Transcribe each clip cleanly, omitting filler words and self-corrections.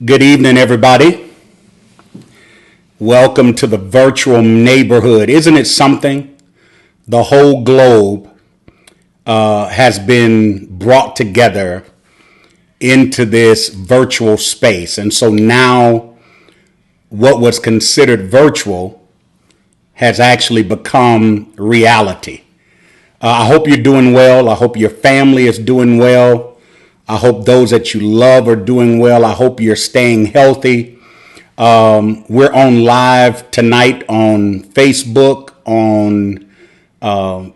Good evening, everybody. Welcome to the virtual neighborhood. Isn't it something? The whole globe has been brought together into this virtual space. And so now what was considered virtual has actually become reality. I hope you're doing well. I hope your family is doing well. I hope those that you love are doing well. I hope you're staying healthy. We're on live tonight on Facebook, on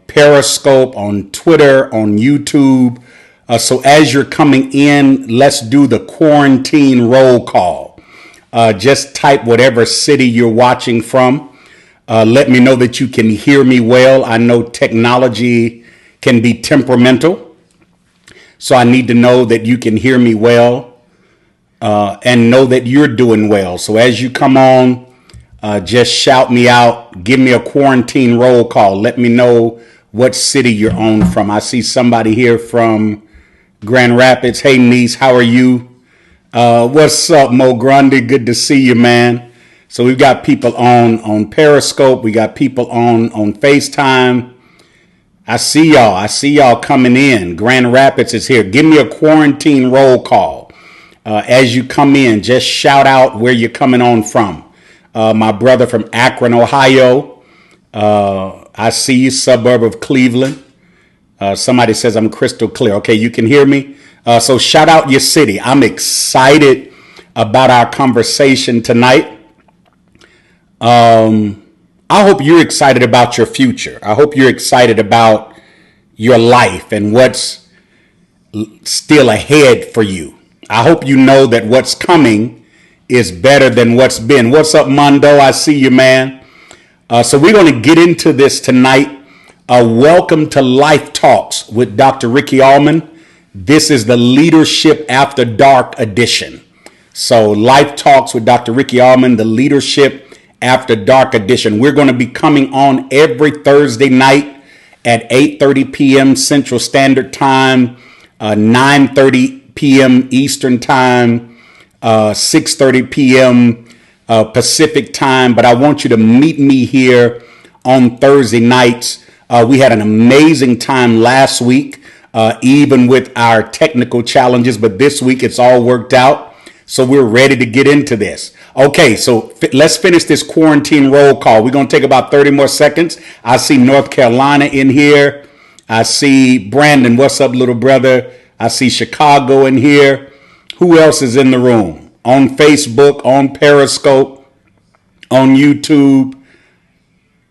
Periscope, on Twitter, on YouTube. So as you're coming in, let's do the quarantine roll call. Just type whatever city you're watching from. Let me know that you can hear me well. I know technology can be temperamental. So I need to know that you can hear me well and know that you're doing well. So as you come on, just shout me out. Give me a quarantine roll call. Let me know what city you're on from. I see somebody here from Grand Rapids. Hey, niece, how are you? What's up, Mo Grundy? Good to see you, man. So we've got people on Periscope. We got people on FaceTime. I see y'all. I see y'all coming in. Grand Rapids is here. Give me a quarantine roll call. As you come in, just shout out where you're coming on from. My brother from Akron, Ohio. I see you, suburb of Cleveland. Somebody says I'm crystal clear. Okay, you can hear me. So shout out your city. I'm excited about our conversation tonight. I hope you're excited about your future. I hope you're excited about your life and what's still ahead for you. I hope you know that what's coming is better than what's been. What's up, Mondo? I see you, man. So we're going to get into this tonight. Welcome to Life Talks with Dr. RickyAllmon. This is the Leadership After Dark edition. So Life Talks with Dr. RickyAllmon, the Leadership After Dark edition. We're going to be coming on every Thursday night at 8:30 p.m. Central Standard Time, 9:30 p.m. Eastern Time, 6:30 p.m. Pacific Time. But I want you to meet me here on Thursday nights. We had an amazing time last week, even with our technical challenges. But this week it's all worked out. So we're ready to get into this. Okay, so let's finish this quarantine roll call. We're going to take about 30 more seconds. I see North Carolina in here. I see Brandon. What's up, little brother? I see Chicago in here. Who else is in the room? On Facebook, on Periscope, on YouTube.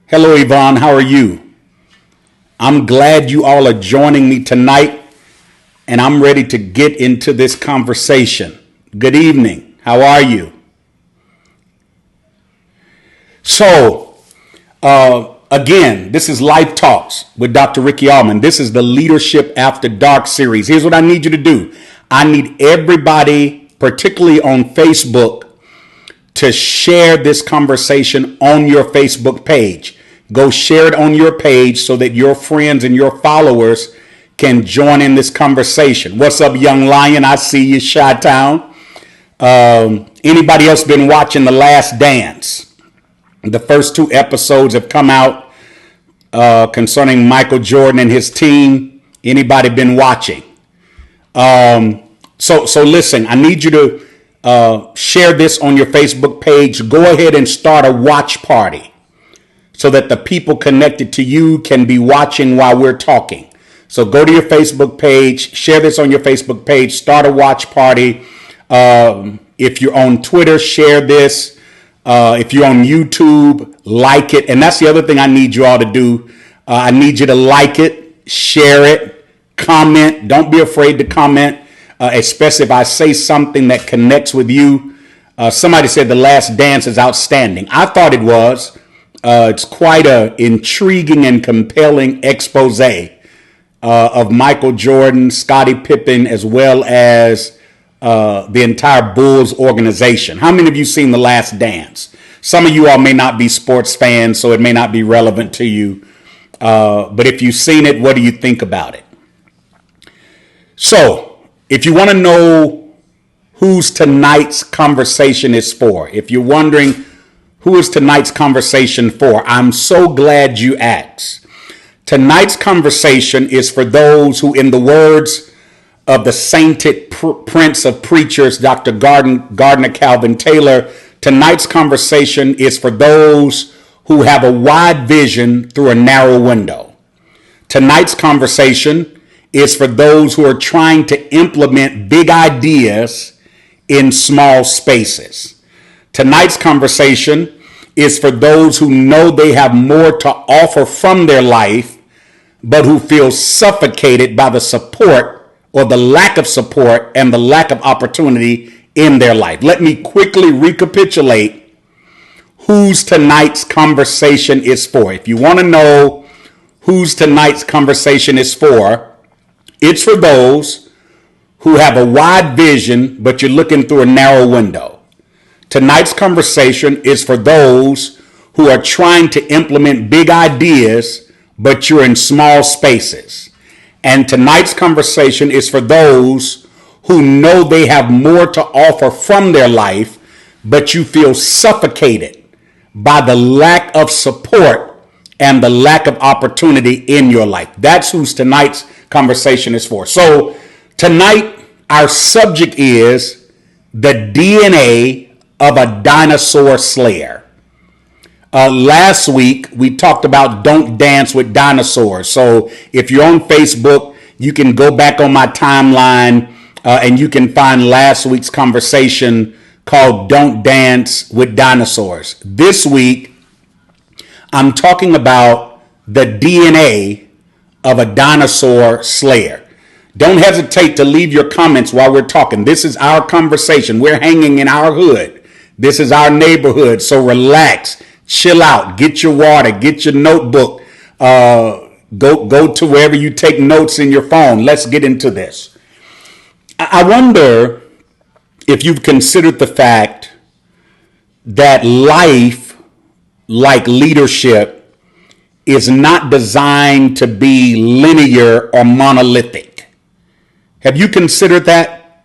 Hello, Yvonne. How are you? I'm glad you all are joining me tonight, and I'm ready to get into this conversation. Good evening. How are you? So, again, this is Life Talks with Dr. RickyAllmon. This is the Leadership After Dark series. Here's what I need you to do. I need everybody, particularly on Facebook, to share this conversation on your Facebook page. Go share it on your page so that your friends and your followers can join in this conversation. What's up, Young Lion? I see you, Chi-Town. Anybody else been watching The Last Dance? The first 2 episodes have come out concerning Michael Jordan and his team. Anybody been watching? So listen, I need you to share this on your Facebook page. Go ahead and start a watch party. so that the people connected to you can be watching while we're talking. So go to your Facebook page, share this on your Facebook page, start a watch party. If you're on Twitter, share this. If you're on YouTube, like it. And that's the other thing I need you all to do. I need you to like it, share it, comment. Don't be afraid to comment, especially if I say something that connects with you. Somebody said The Last Dance is outstanding. I thought it was. It's quite an intriguing and compelling expose of Michael Jordan, Scottie Pippen, as well as the entire Bulls organization. How many of you seen The Last Dance? Some of you all may not be sports fans, so it may not be relevant to you. But if you've seen it, what do you think about it? So, if you want to know whose tonight's conversation is for, if you're wondering who is tonight's conversation for, I'm so glad you asked. Tonight's conversation is for those who, in the words of the sainted prince of preachers, Dr. Gardner Calvin Taylor, tonight's conversation is for those who have a wide vision through a narrow window. Tonight's conversation is for those who are trying to implement big ideas in small spaces. Tonight's conversation is for those who know they have more to offer from their life, but who feel suffocated by the support or the lack of support and the lack of opportunity in their life. Let me quickly recapitulate whose tonight's conversation is for. If you want to know whose tonight's conversation is for, it's for those who have a wide vision, but you're looking through a narrow window. Tonight's conversation is for those who are trying to implement big ideas, but you're in small spaces. And tonight's conversation is for those who know they have more to offer from their life, but you feel suffocated by the lack of support and the lack of opportunity in your life. That's whose tonight's conversation is for. So tonight, our subject is the DNA of a dinosaur slayer. Last week, we talked about don't dance with dinosaurs. So if you're on Facebook, you can go back on my timeline and you can find last week's conversation called Don't Dance with Dinosaurs. This week, I'm talking about the DNA of a dinosaur slayer. Don't hesitate to leave your comments while we're talking. This is our conversation. We're hanging in our hood. This is our neighborhood. So relax, chill out, get your water, get your notebook, go to wherever you take notes in your phone. Let's get into this. I wonder if you've considered the fact that life, like leadership, is not designed to be linear or monolithic. Have you considered that?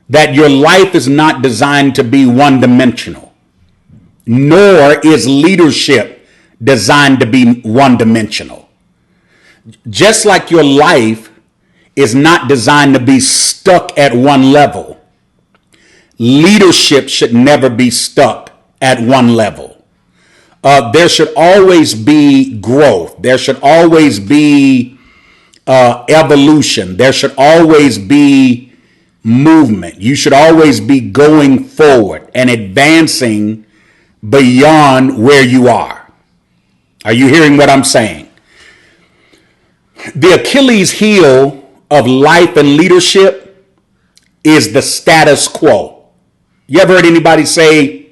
That your life is not designed to be one-dimensional, nor is leadership designed to be one-dimensional. Just like your life is not designed to be stuck at one level, leadership should never be stuck at one level. There should always be growth. There should always be evolution. There should always be movement. You should always be going forward and advancing beyond where you are. Are you hearing what I'm saying? The Achilles heel of life and leadership is the status quo. You ever heard anybody say,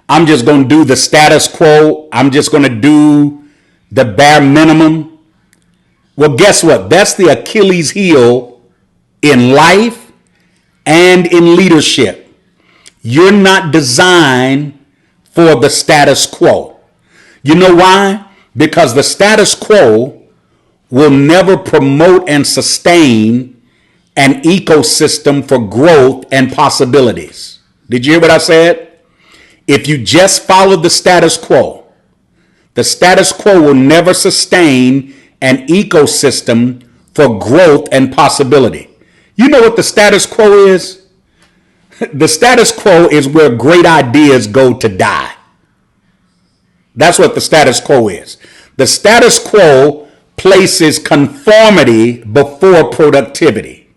I'm just going to do the status quo. I'm just going to do the bare minimum. Well, guess what? That's the Achilles heel in life and in leadership. You're not designed for the status quo. You know why? Because the status quo will never promote and sustain an ecosystem for growth and possibilities. Did you hear what I said? If you just follow the status quo will never sustain an ecosystem for growth and possibility. You know what the status quo is? The status quo is where great ideas go to die. That's what the status quo is. The status quo places conformity before productivity.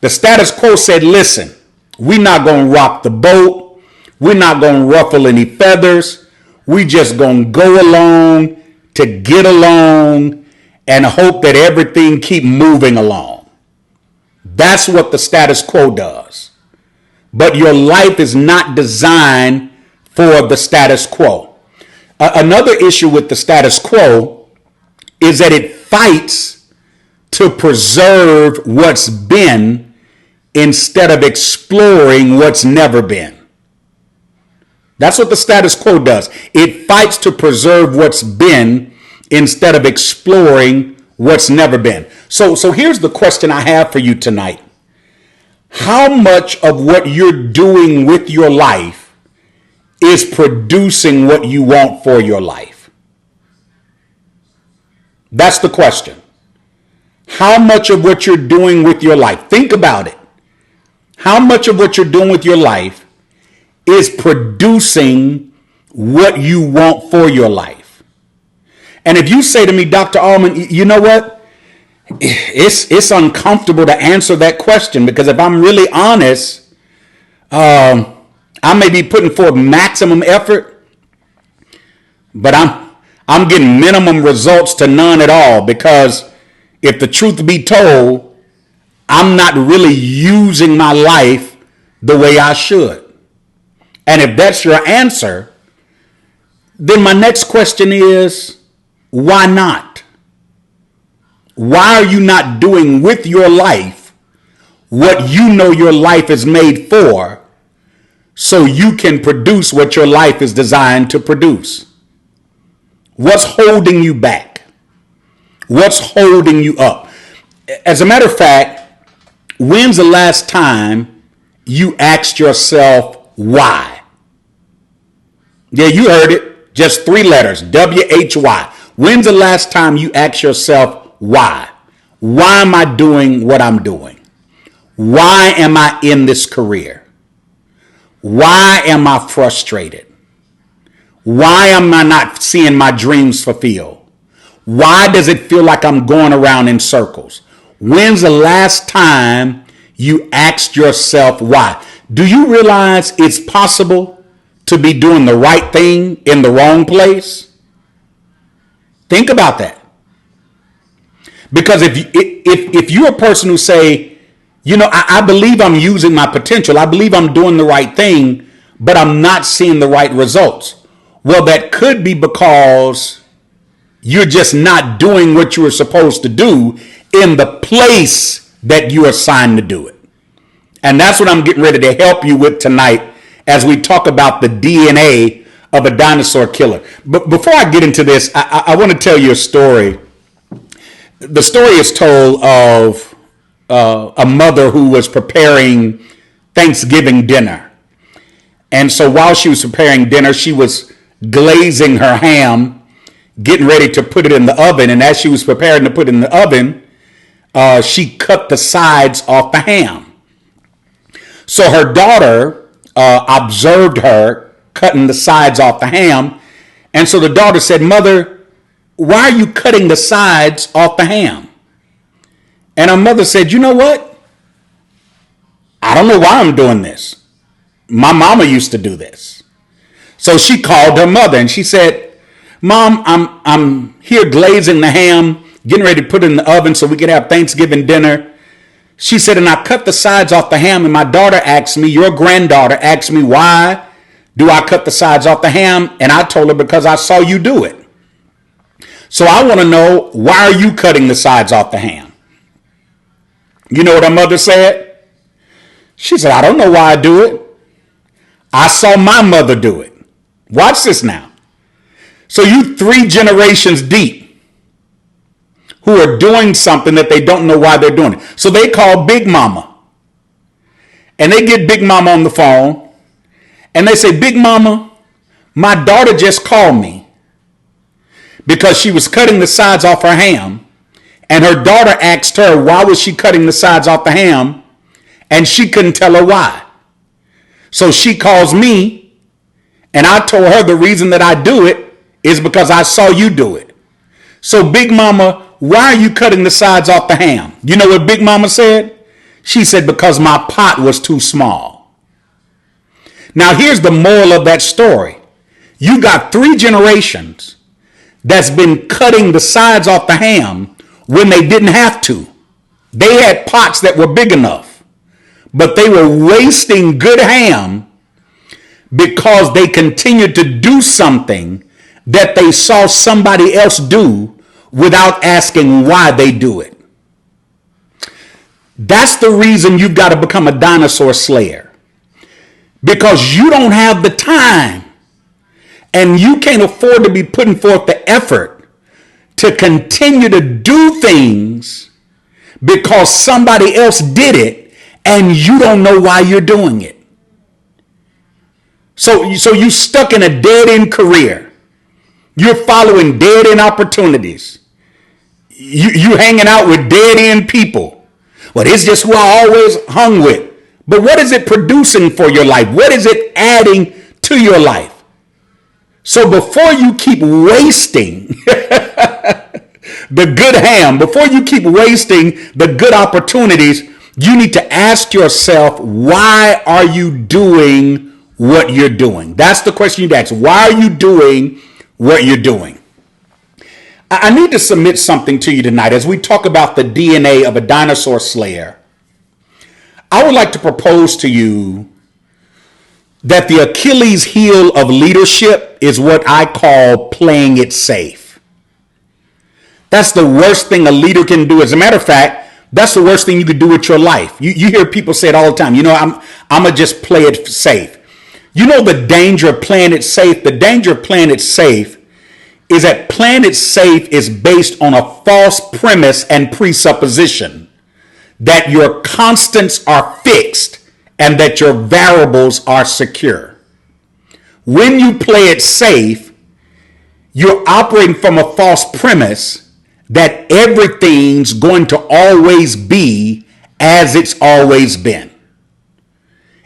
The status quo said, listen, we're not going to rock the boat. We're not going to ruffle any feathers. We just going to go along to get along and hope that everything keep moving along. That's what the status quo does. But your life is not designed for the status quo. Another issue with the status quo is that it fights to preserve what's been instead of exploring what's never been. That's what the status quo does. It fights to preserve what's been instead of exploring what's never been. So here's the question I have for you tonight. How much of what you're doing with your life is producing what you want for your life? That's the question. How much of what you're doing with your life, think about it. How much of what you're doing with your life is producing what you want for your life? And if you say to me, Dr. Allmon, you know what? It's uncomfortable to answer that question, because if I'm really honest, I may be putting forth maximum effort, but I'm getting minimum results to none at all, because if the truth be told, I'm not really using my life the way I should. And if that's your answer, then my next question is, why not? Why are you not doing with your life what you know your life is made for, so you can produce what your life is designed to produce? What's holding you back? What's holding you up? As a matter of fact, when's the last time you asked yourself why? Yeah, you heard it. Just 3 letters, W-H-Y. When's the last time you asked yourself why? Why am I doing what I'm doing? Why am I in this career? Why am I frustrated? Why am I not seeing my dreams fulfilled? Why does it feel like I'm going around in circles? When's the last time you asked yourself why? Do you realize it's possible to be doing the right thing in the wrong place? Think about that. Because if you're a person who say, you know, I believe I'm using my potential, I believe I'm doing the right thing, but I'm not seeing the right results. Well, that could be because you're just not doing what you were supposed to do in the place that you are assigned to do it. And that's what I'm getting ready to help you with tonight as we talk about the DNA of a dinosaur killer. But before I get into this, I want to tell you a story. The story is told of a mother who was preparing Thanksgiving dinner. And so while she was preparing dinner, she was glazing her ham, getting ready to put it in the oven. And as she was preparing to put it in the oven, she cut the sides off the ham. So her daughter observed her cutting the sides off the ham. And so the daughter said, "Mother, why are you cutting the sides off the ham?" And her mother said, "You know what? I don't know why I'm doing this. My mama used to do this." So she called her mother and she said, "Mom, I'm here glazing the ham, getting ready to put it in the oven so we could have Thanksgiving dinner." She said, "And I cut the sides off the ham, and my daughter asked me, your granddaughter asked me, why do I cut the sides off the ham? And I told her, because I saw you do it. So I want to know, why are you cutting the sides off the ham?" You know what her mother said? She said, "I don't know why I do it. I saw my mother do it." Watch this now. So you 3 generations deep who are doing something that they don't know why they're doing it. So they call Big Mama. And they get Big Mama on the phone. And they say, "Big Mama, my daughter just called me because she was cutting the sides off her ham. And her daughter asked her, why was she cutting the sides off the ham? And she couldn't tell her why. So she calls me And I told her the reason that I do it is because I saw you do it. So Big Mama, why are you cutting the sides off the ham? You know what Big Mama said? She said, because my pot was too small. Now here's the moral of that story. You got 3 generations that's been cutting the sides off the ham when they didn't have to. They had pots that were big enough, but they were wasting good ham because they continued to do something that they saw somebody else do without asking why they do it. That's the reason you've got to become a dinosaur slayer, because you don't have the time and you can't afford to be putting forth the effort to continue to do things because somebody else did it and you don't know why you're doing it. So you stuck in a dead-end career. You're following dead-end opportunities. You hanging out with dead-end people. Well, it's just who I always hung with. But what is it producing for your life? What is it adding to your life? So before you keep wasting the good ham, before you keep wasting the good opportunities, you need to ask yourself, why are you doing what you're doing? That's the question you'd ask. Why are you doing what you're doing? I need to submit something to you tonight as we talk about the DNA of a dinosaur slayer. I would like to propose to you that the Achilles heel of leadership is what I call playing it safe. That's the worst thing a leader can do. As a matter of fact, that's the worst thing you could do with your life. You hear people say it all the time. I'm going to just play it safe. You know the danger of playing it safe? The danger of playing it safe is that playing it safe is based on a false premise and presupposition that your constants are fixed and that your variables are secure. When you play it safe, you're operating from a false premise that everything's going to always be as it's always been.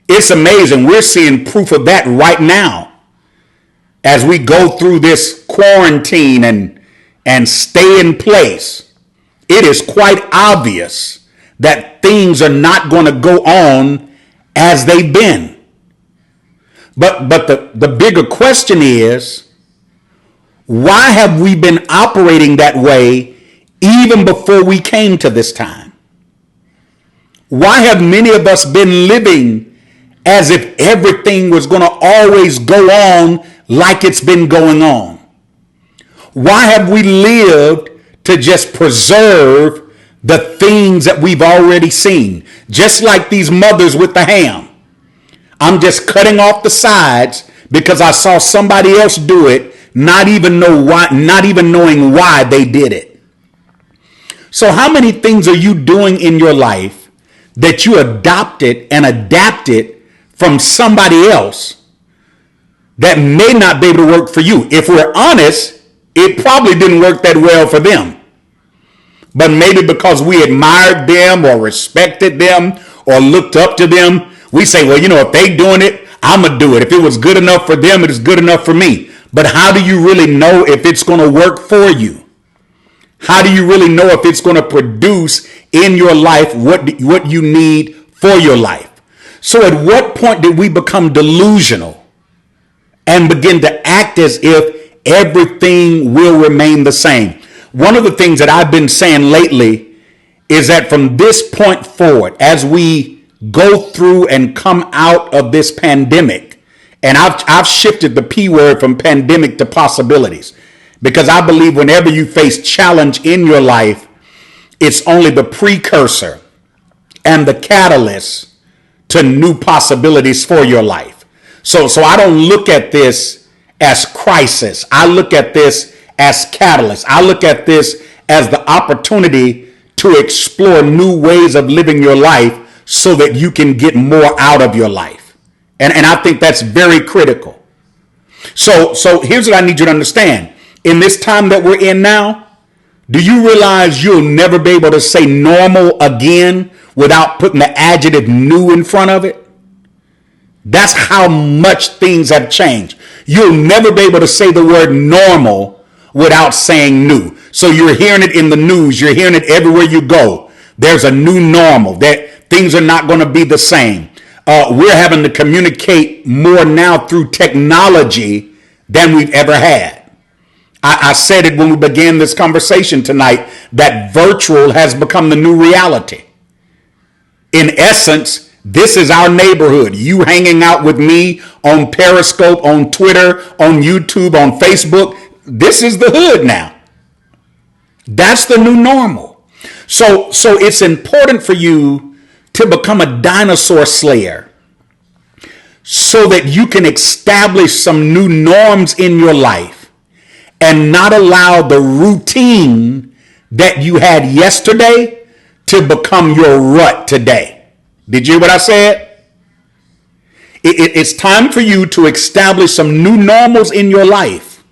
It's amazing. We're seeing proof of that right now as we go through this quarantine and stay in place. It is quite obvious that things are not going to go on as they've been. But the bigger question is, why have we been operating that way even before we came to this time? Why have many of us been living as if everything was going to always go on like it's been going on? Why have we lived to just preserve the things that we've already seen? Just like these mothers with the ham. I'm just cutting off the sides because I saw somebody else do it, not even knowing why they did it. So how many things are you doing in your life that you adopted and adapted from somebody else that may not be able to work for you? If we're honest, it probably didn't work that well for them. But maybe because we admired them or respected them or looked up to them, we say, well, if they're doing it, I'm going to do it. If it was good enough for them, it is good enough for me. But how do you really know if it's going to work for you? How do you really know if it's going to produce in your life what you need for your life? So at what point did we become delusional and begin to act as if everything will remain the same? One of the things that I've been saying lately is that from this point forward, as we go through and come out of this pandemic, and I've shifted the P word from pandemic to possibilities, because I believe whenever you face challenge in your life, it's only the precursor and the catalyst to new possibilities for your life. So I don't look at this as crisis. I look at this as catalyst. I look at this as the opportunity to explore new ways of living your life so that you can get more out of your life. And I think that's very critical. So here's what I need you to understand. In this time that we're in now, do you realize you'll never be able to say normal again without putting the adjective new in front of it? That's how much things have changed. You'll never be able to say the word normal without saying new. So you're hearing it in the news. You're hearing it everywhere you go. There's a new normal, that things are not going to be the same. We're having to communicate more now through technology than we've ever had. I said it when we began this conversation tonight, that virtual has become the new reality. In essence, this is our neighborhood. You hanging out with me on Periscope, on Twitter, on YouTube, on Facebook. This is the hood now. That's the new normal. So it's important for you to become a dinosaur slayer so that you can establish some new norms in your life and not allow the routine that you had yesterday to become your rut today. Did you hear what I said? It's time for you to establish some new normals in your life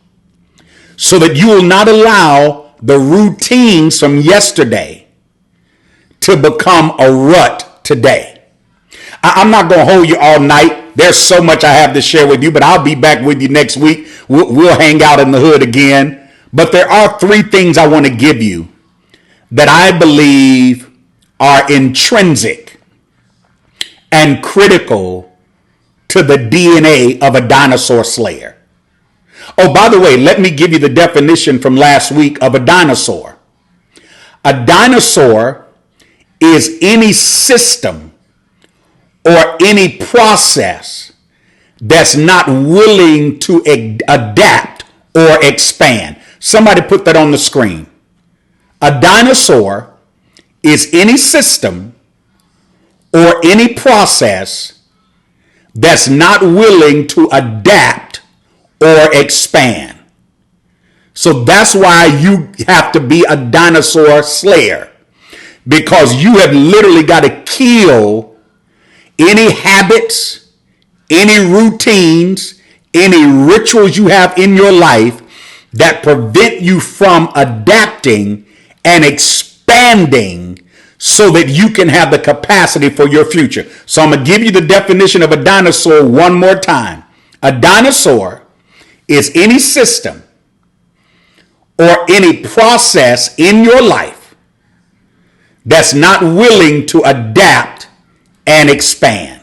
so that you will not allow the routines from yesterday to become a rut today. I'm not going to hold you all night. There's so much I have to share with you, but I'll be back with you next week. We'll hang out in the hood again. But there are 3 things I want to give you that I believe are intrinsic and critical to the DNA of a dinosaur slayer. Oh, by the way, let me give you the definition from last week of a dinosaur. A dinosaur is any system or any process that's not willing to adapt or expand. Somebody put that on the screen. A dinosaur is any system or any process that's not willing to adapt or expand. So that's why you have to be a dinosaur slayer, because you have literally got to kill any habits, any routines, any rituals you have in your life that prevent you from adapting and expanding so that you can have the capacity for your future. So I'm going to give you the definition of a dinosaur one more time. A dinosaur is any system or any process in your life that's not willing to adapt and expand.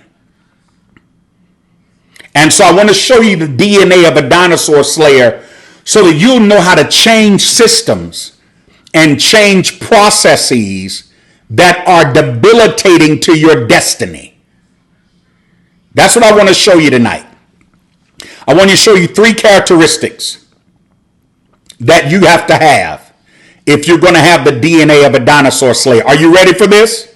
And so I want to show you the DNA of a dinosaur slayer so that you'll know how to change systems and change processes that are debilitating to your destiny. That's what I want to show you tonight. I want to show you 3 characteristics that you have to have if you're going to have the DNA of a dinosaur slayer. Are you ready for this?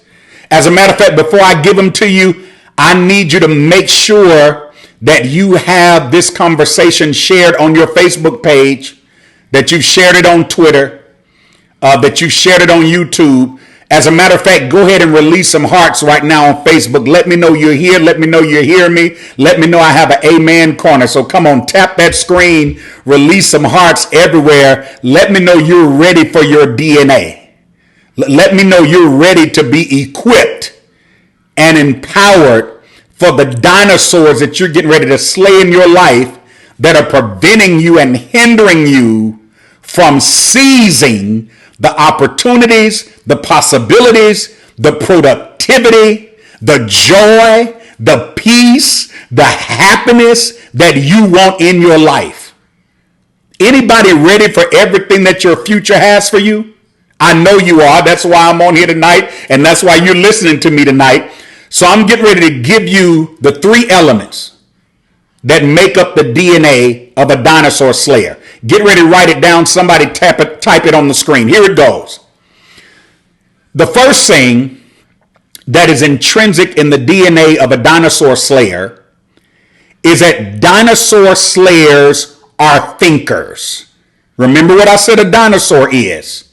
As a matter of fact, before I give them to you, I need you to make sure that you have this conversation shared on your Facebook page, that you've shared it on Twitter, that you shared it on YouTube. As a matter of fact, go ahead and release some hearts right now on Facebook. Let me know you're here. Let me know you're hearing me. Let me know I have an amen corner. So come on, tap that screen, release some hearts everywhere. Let me know you're ready for your DNA. Let me know you're ready to be equipped and empowered for the dinosaurs that you're getting ready to slay in your life that are preventing you and hindering you from seizing the opportunities, the possibilities, the productivity, the joy, the peace, the happiness that you want in your life. Anybody ready for everything that your future has for you? I know you are. That's why I'm on here tonight, and that's why you're listening to me tonight. So I'm getting ready to give you the 3 elements that make up the DNA of a dinosaur slayer. Get ready to write it down. Somebody type it on the screen. Here it goes. The first thing that is intrinsic in the DNA of a dinosaur slayer is that dinosaur slayers are thinkers. Remember what I said a dinosaur is.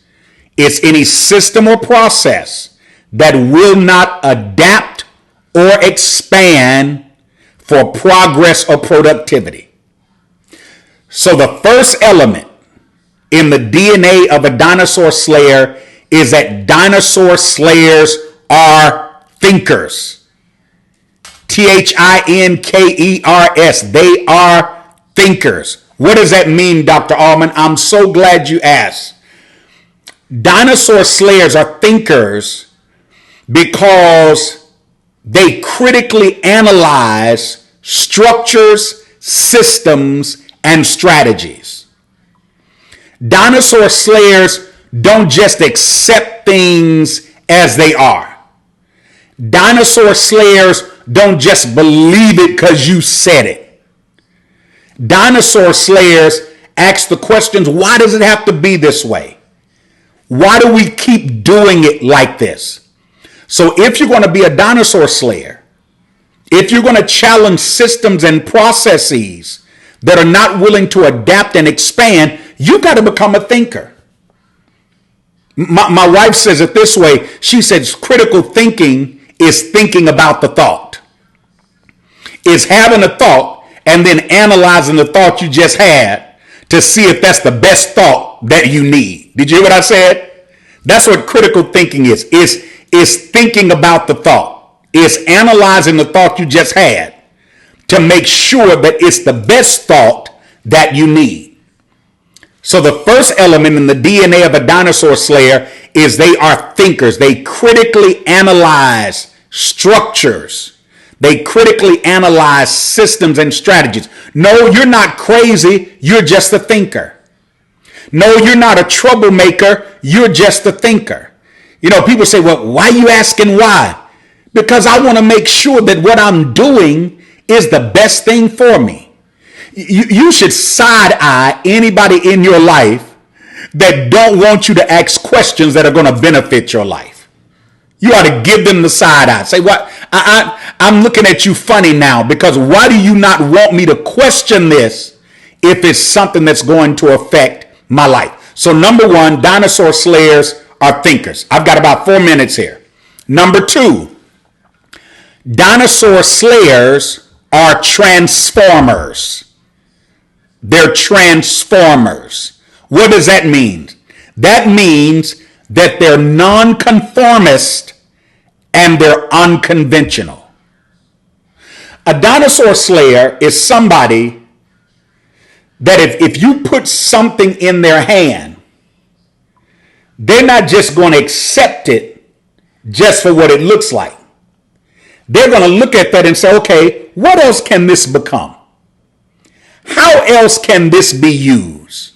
It's any system or process that will not adapt or expand for progress or productivity. So the first element in the DNA of a dinosaur slayer is that dinosaur slayers are thinkers. Thinkers. They are Thinkers. What does that mean, Dr. Allmon? I'm so glad you asked. Dinosaur slayers are thinkers because they critically analyze structures, systems, and strategies. Dinosaur slayers don't just accept things as they are. Dinosaur slayers don't just believe it because you said it. Dinosaur slayers ask the questions, why does it have to be this way? Why do we keep doing it like this? So if you're going to be a dinosaur slayer, if you're going to challenge systems and processes that are not willing to adapt and expand, you've got to become a thinker. My wife says it this way. She says critical thinking is thinking about the thought. Is having a thought and then analyzing the thought you just had to see if that's the best thought that you need. Did you hear what I said? That's what critical thinking is. Is thinking about the thought. Is analyzing the thought you just had to make sure that it's the best thought that you need. So the first element in the DNA of a dinosaur slayer is they are thinkers. They critically analyze structures. They critically analyze systems and strategies. No, you're not crazy. You're just a thinker. No, you're not a troublemaker. You're just a thinker. You know, people say, well, why are you asking why? Because I want to make sure that what I'm doing is the best thing for me. You should side eye anybody in your life that don't want you to ask questions that are going to benefit your life. You ought to give them the side eye. Say, what? I'm looking at you funny now because why do you not want me to question this if it's something that's going to affect my life? So number one, dinosaur slayers are thinkers. I've got about 4 minutes here. Number two, dinosaur slayers are transformers. They're transformers. What does that mean? That means that they're nonconformist and they're unconventional. A dinosaur slayer is somebody that if you put something in their hand, they're not just going to accept it just for what it looks like. They're going to look at that and say, okay, what else can this become? How else can this be used?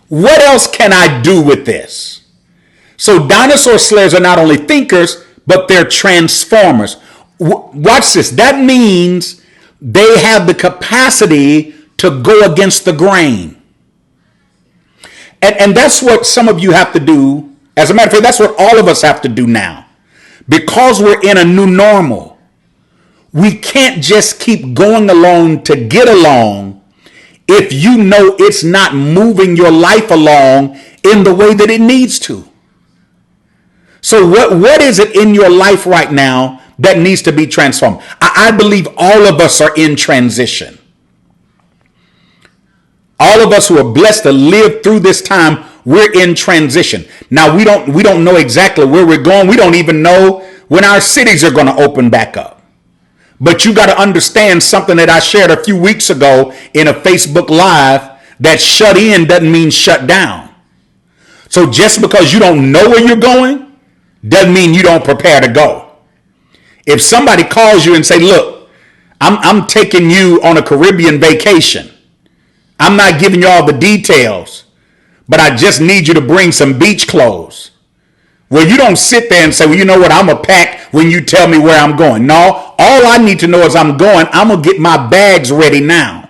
What else can I do with this? So dinosaur slayers are not only thinkers, but they're transformers. Watch this. That means they have the capacity to go against the grain. And that's what some of you have to do. As a matter of fact, that's what all of us have to do now. Because we're in a new normal. We can't just keep going along to get along if you know it's not moving your life along in the way that it needs to. So what is it in your life right now that needs to be transformed? I believe all of us are in transition. All of us who are blessed to live through this time, we're in transition. Now we don't know exactly where we're going. We don't even know when our cities are going to open back up. But you got to understand something that I shared a few weeks ago in a Facebook Live, that shut in doesn't mean shut down. So just because you don't know where you're going doesn't mean you don't prepare to go. If somebody calls you and say, look, I'm taking you on a Caribbean vacation. I'm not giving you all the details, but I just need you to bring some beach clothes. Well, you don't sit there and say, well, you know what, I'm going to pack when you tell me where I'm going. No, all I need to know is I'm going to get my bags ready now.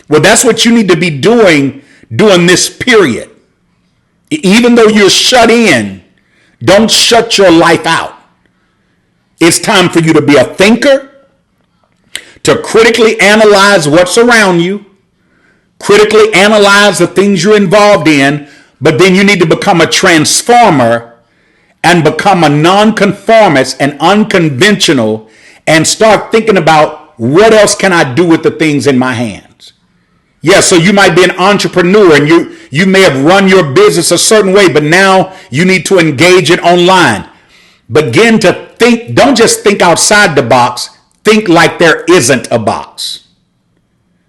Well, that's what you need to be doing during this period. Even though you're shut in, don't shut your life out. It's time for you to be a thinker, to critically analyze what's around you, critically analyze the things you're involved in, but then you need to become a transformer and become a nonconformist and unconventional and start thinking about what else can I do with the things in my hands. Yeah, so you might be an entrepreneur and you may have run your business a certain way, but now you need to engage it online. Begin to think, don't just think outside the box, think like there isn't a box.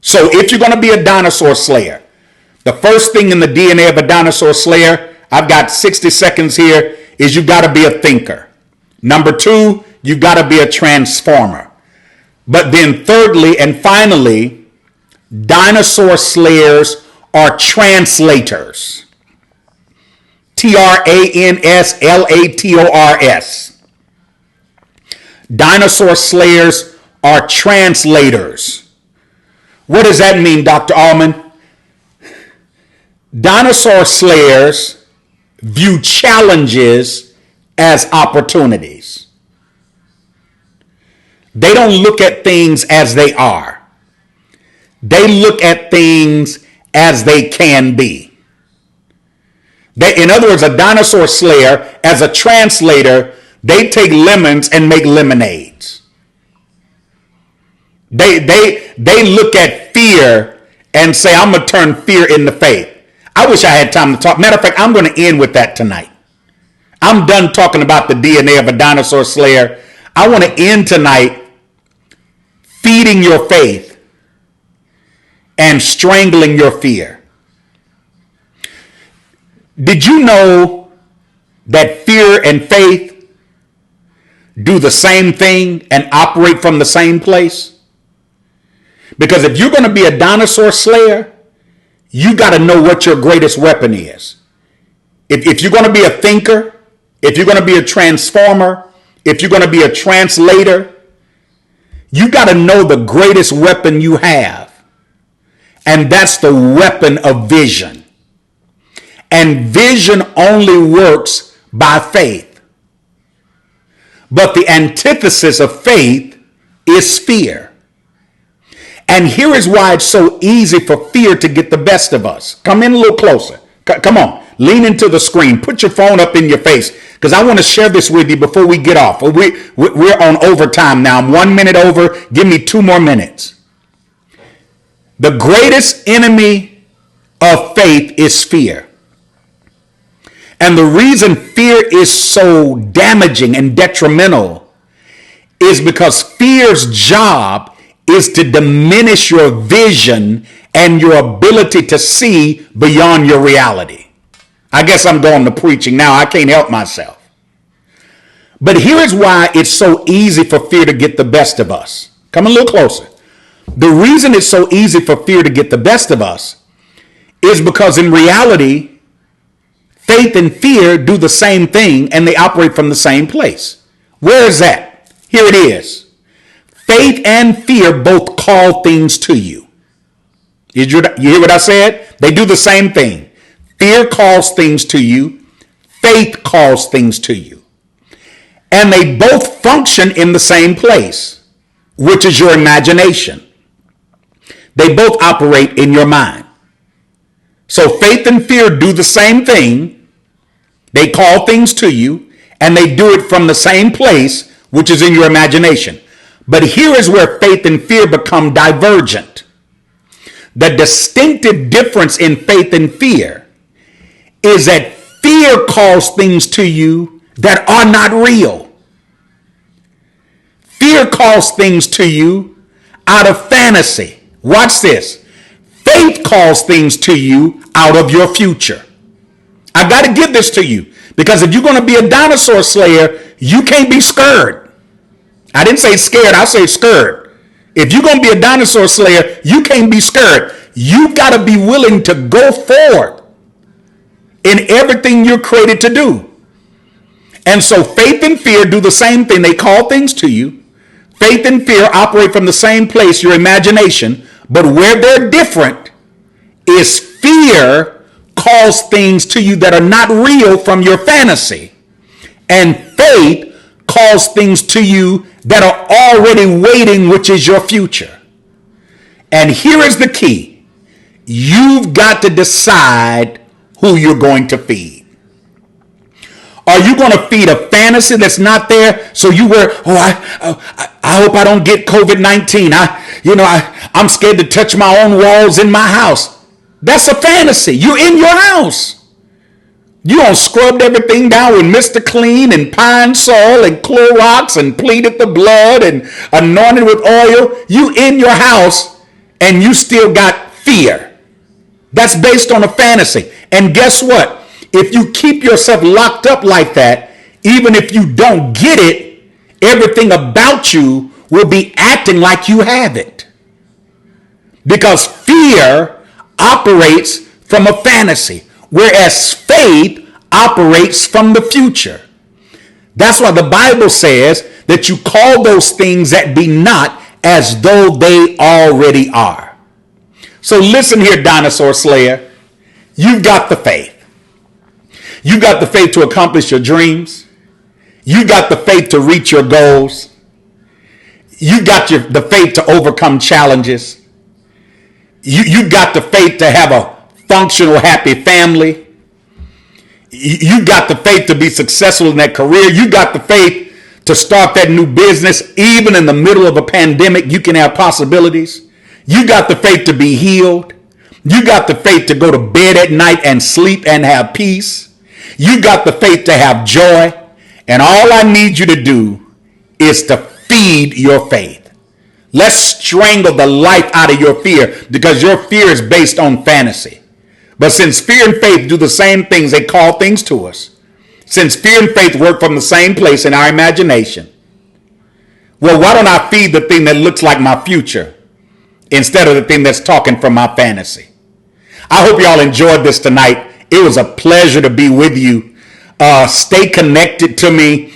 So if you're going to be a dinosaur slayer, the first thing in the DNA of a dinosaur slayer, I've got 60 seconds here, is you've got to be a thinker. Number two, you've got to be a transformer. But then thirdly and finally, dinosaur slayers are translators. Translators. Dinosaur slayers are translators. What does that mean, Dr. Allmon? Dinosaur slayers view challenges as opportunities. They don't look at things as they are. They look at things as they can be. In other words, a dinosaur slayer, as a translator, they take lemons and make lemonades. They look at fear and say, I'm going to turn fear into faith. I wish I had time to talk. Matter of fact, I'm going to end with that tonight. I'm done talking about the DNA of a dinosaur slayer. I want to end tonight feeding your faith and strangling your fear. Did you know that fear and faith do the same thing and operate from the same place? Because if you're going to be a dinosaur slayer, you got to know what your greatest weapon is. If you're going to be a thinker, if you're going to be a transformer, if you're going to be a translator, you got to know the greatest weapon you have. And that's the weapon of vision. And vision only works by faith. But the antithesis of faith is fear. And here is why it's so easy for fear to get the best of us. Come in a little closer. Come on. Lean into the screen. Put your phone up in your face, because I want to share this with you before we get off. We're on overtime now. I'm 1 minute over. Give me 2 more minutes. The greatest enemy of faith is fear. And the reason fear is so damaging and detrimental is because fear's job is to diminish your vision and your ability to see beyond your reality. I guess I'm going to preaching now. I can't help myself. But here's why it's so easy for fear to get the best of us. Come a little closer. The reason it's so easy for fear to get the best of us is because in reality, faith and fear do the same thing and they operate from the same place. Where is that? Here it is. Faith and fear both call things to you. You hear what I said? They do the same thing. Fear calls things to you. Faith calls things to you. And they both function in the same place, which is your imagination. They both operate in your mind. So faith and fear do the same thing. They call things to you, and they do it from the same place, which is in your imagination. But here is where faith and fear become divergent. The distinctive difference in faith and fear is that fear calls things to you that are not real. Fear calls things to you out of fantasy. Watch this. Faith calls things to you out of your future. I've got to give this to you, because if you're going to be a dinosaur slayer, you can't be scared. I didn't say scared, I say scared. If you're going to be a dinosaur slayer, you can't be scared. You've got to be willing to go forward in everything you're created to do. And so faith and fear do the same thing. They call things to you. Faith and fear operate from the same place, your imagination. But where they're different is fear calls things to you that are not real from your fantasy. And faith calls things to you that are already waiting, which is your future. And here is the key. You've got to decide who you're going to feed. Are you going to feed a fantasy that's not there? So you were, I hope I don't get COVID-19. I'm scared to touch my own walls in my house. That's a fantasy. You're in your house. You done scrubbed everything down with Mr. Clean and Pine Sol and Clorox and pleaded the blood and anointed with oil. You in your house and you still got fear. That's based on a fantasy. And guess what? If you keep yourself locked up like that, even if you don't get it, everything about you will be acting like you have it. Because fear operates from a fantasy, whereas faith operates from the future. That's why the Bible says that you call those things that be not as though they already are. So listen here, Dinosaur Slayer. You've got the faith. You got the faith to accomplish your dreams. You got the faith to reach your goals. You got the faith to overcome challenges. You got the faith to have a functional, happy family. You got the faith to be successful in that career. You got the faith to start that new business. Even in the middle of a pandemic, you can have possibilities. You got the faith to be healed. You got the faith to go to bed at night and sleep and have peace. You got the faith to have joy. And all I need you to do is to feed your faith. Let's strangle the life out of your fear, because your fear is based on fantasy. But since fear and faith do the same things, they call things to us. Since fear and faith work from the same place in our imagination, well, why don't I feed the thing that looks like my future instead of the thing that's talking from my fantasy? I hope y'all enjoyed this tonight. It was a pleasure to be with you. Stay connected to me.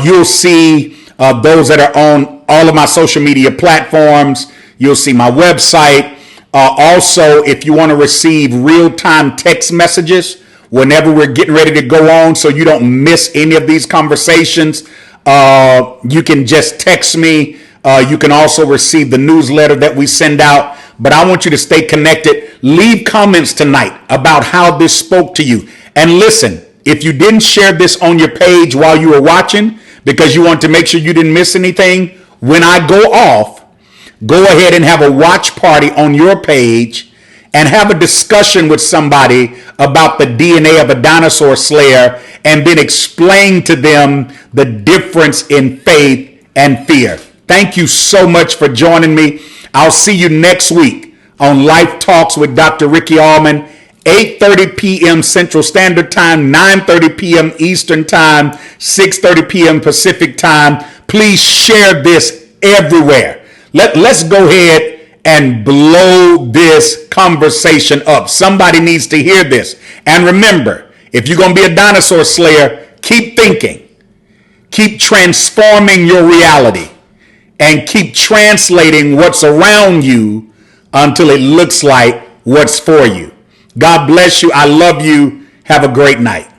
You'll see those that are on all of my social media platforms. You'll see my website. Also, if you want to receive real-time text messages whenever we're getting ready to go on, so you don't miss any of these conversations, you can just text me. You can also receive the newsletter that we send out. But I want you to stay connected. Leave comments tonight about how this spoke to you. And listen, if you didn't share this on your page while you were watching, because you want to make sure you didn't miss anything, when I go off, go ahead and have a watch party on your page and have a discussion with somebody about the DNA of a dinosaur slayer, and then explain to them the difference in faith and fear. Thank you so much for joining me. I'll see you next week on Life Talks with Dr. Ricky Allmon, 8:30 p.m. Central Standard Time, 9:30 p.m. Eastern Time, 6:30 p.m. Pacific Time. Please share this everywhere. Let's go ahead and blow this conversation up. Somebody needs to hear this. And remember, if you're going to be a dinosaur slayer, keep thinking. Keep transforming your reality. And keep translating what's around you until it looks like what's for you. God bless you. I love you. Have a great night.